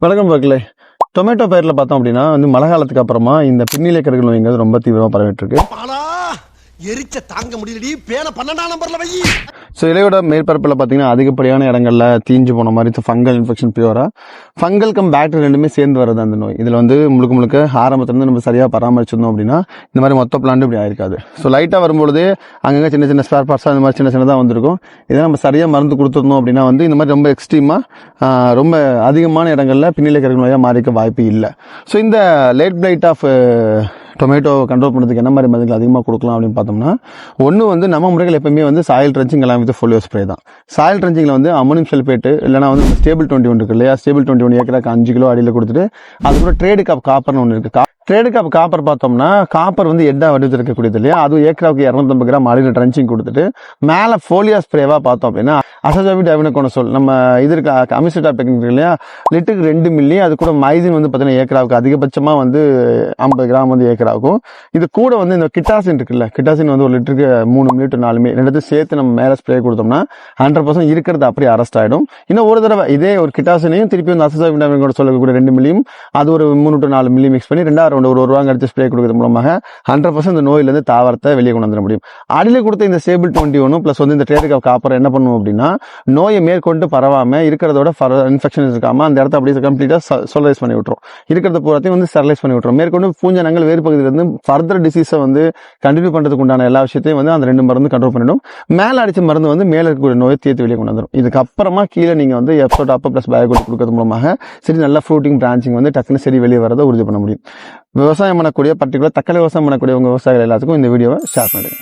வணக்கம் மக்களே. டொமேட்டோ பயிரில் பார்த்தோம் அப்படின்னா மழை காலத்துக்கு அப்புறமா இந்த பின்னிலை கருகள் நோய்ங்கிறது ரொம்ப தீவிரமாக பரவிட்டு இருக்கு. எரிச்ச தாங்க முடியலடி பேன 12ஆம் நம்பர்ல வை. ஸோ இலையோட மேற்பரப்பில் பார்த்தீங்கன்னா அதிகப்படியான இடங்கள்ல தீஞ்சு போன மாதிரி ஃபங்கல் இன்ஃபெக்ஷன் பியூரா ஃபங்கல் கம் பேக்டீரியல் ரெண்டுமே சேர்ந்து வருது அந்த நோய். இதில் முழுக்க ஆரம்பத்துலேருந்து நம்ம சரியாக பராமரிச்சிருந்தோம் அப்படின்னா இந்த மாதிரி மொத்த பிளான்ட் இப்படி ஆயிருக்காது. ஸோ லைட்டாக வரும்பொழுதே அங்கங்கே சின்ன சின்ன ஸ்பேர் பார்ட்ஸாக இந்த மாதிரி சின்ன சின்னதாக வந்திருக்கும். இதை நம்ம சரியாக மருந்து கொடுத்துருந்தோம் அப்படின்னா இந்த மாதிரி ரொம்ப எக்ஸ்ட்ரீமாக ரொம்ப அதிகமான இடங்கள்ல பின்னிலை கருகள் நோயாக மாறிக்க வாய்ப்பு இல்லை. ஸோ இந்த late blight of tomato control பண்ணுறதுக்கு என்ன மாதிரி மருந்துகள் அதிகமாக கொடுக்கலாம் அப்படின்னு பார்த்தோம்னா, ஒன்று நம்ம முறைகள் எப்பவுமே சாயில் ட்ரென்ச்சிங் எல்லாம் வித் ஃபோலியோ ஸ்ப்ரே தான். சாயில் ட்ரென்ச்சிங்கில் அமோனியம் சல்பேட்டு இல்லைனா ஸ்டேபிள் 21 இருக்கு இல்லையா, ஸ்டேபிள் 21 ஏக்கராக்கு 5 கிலோ அடியில் கொடுத்துட்டு அது கூட ட்ரேடு காப் காப்பர்னு ஒன்று இருக்குது. ட்ரேடு காப் காப்பர் பார்த்தோம்னா காப்பர் எட்டா வடிவத்தில் இருக்கக்கூடியது இல்லையா, அது ஏக்கராவுக்கு 250 கிராம் அடியில் ட்ரென்ச்சிங் கொடுத்துட்டு மேலே ஃபோலியோ ஸ்ப்ரேவாக பார்த்தோம் அப்படின்னா அசோஜாபிட் அவினோகோனசோல் நம்ம இது இருக்கு அமிசிட்டா பெக்கிங் இல்லையா, லிட்டருக்கு 2 மில்லி. அது கூட மைசின் பார்த்தீங்கன்னா ஏக்கராவுக்கு அதிகபட்சமாக 50 கிராம் ஏக்கராகும். இது கூட இந்த கிட்டாசின் இருக்குல்ல, கிட்டாசின் 1 லிட்டருக்கு 3 மில்லி டு 4 மில்லி ரெண்டுத்தையும் சேர்த்து நம்ம மேலே ஸ்ப்ரே கொடுத்தோம்னா 100% இருக்கிறது அப்படியே அரெஸ்ட் ஆகிடும். இன்னும் ஒரு தடவை இதே ஒரு கிட்டாசினையும் திருப்பி அசோஜாபிட் அவினோகோனசோல் சொல்லக்கூடிய 2 மில்லியும் அது ஒரு 3 டு 4 மில்லி மிக்ஸ் பண்ணி 2 ஒரு ரூபாங்க அடிச்சு ஸ்ப்ரே கொடுக்கறது மூலமாக 100% இந்த நோயிலிருந்து தாவரத்தை வெளியே கொண்டு வந்துட முடியும். அடியில் கொடுத்த இந்த ஸ்டேபிள் 21 பிளஸ் இந்த ட்ரேடு காப் காப்பர் என்ன பண்ணுவோம் அப்படின்னா, நோயை மேற்கொண்டு பரவாம இருக்கிறதோட இன்ஃபெக்ஷன் இருக்காம அந்த இடத்த அப்படியே கம்ப்ளீட்டா சொலரைஸ் பண்ணி விட்டுரும். இருக்கிறத பூராத்தையும் ஸ்டெரிலைஸ் பண்ணி விட்டுரும். மேற்கொண்டு பூஞ்சனங்கள் வேறு பகுதியிலிருந்து ஃபர்தர் டிசீஸை கண்டினியூ பண்றதுக்கு உண்டான எல்லா விஷயத்தையும் அந்த 2 மருந்து கண்ட்ரோல் பண்ணிடும். மேல அடிச்ச மருந்து மேல இருக்கக்கூடிய நோயை தீர்த்து வெளியே கொண்டு வந்துடும். இதுக்கப்புறமா கீழே நீங்க எப்சோ டாப் பிளஸ் பயோகோட் கொடுக்கறது மூலமாக சரி நல்ல ஃப்ரூட்டிங் பிரான்ச்சிங் டக்குன்னு சரி வெளியே வரதை உறுதி பண்ண முடியும். விவசாயம் பண்ணக்கூடிய பர்டிகுலர் தக்காளி விவசாயம் பண்ணக்கூடிய உங்க விவசாயிகள் எல்லாத்துக்கும் இந்த வீடியோவை ஷேர் பண்ணுங்க.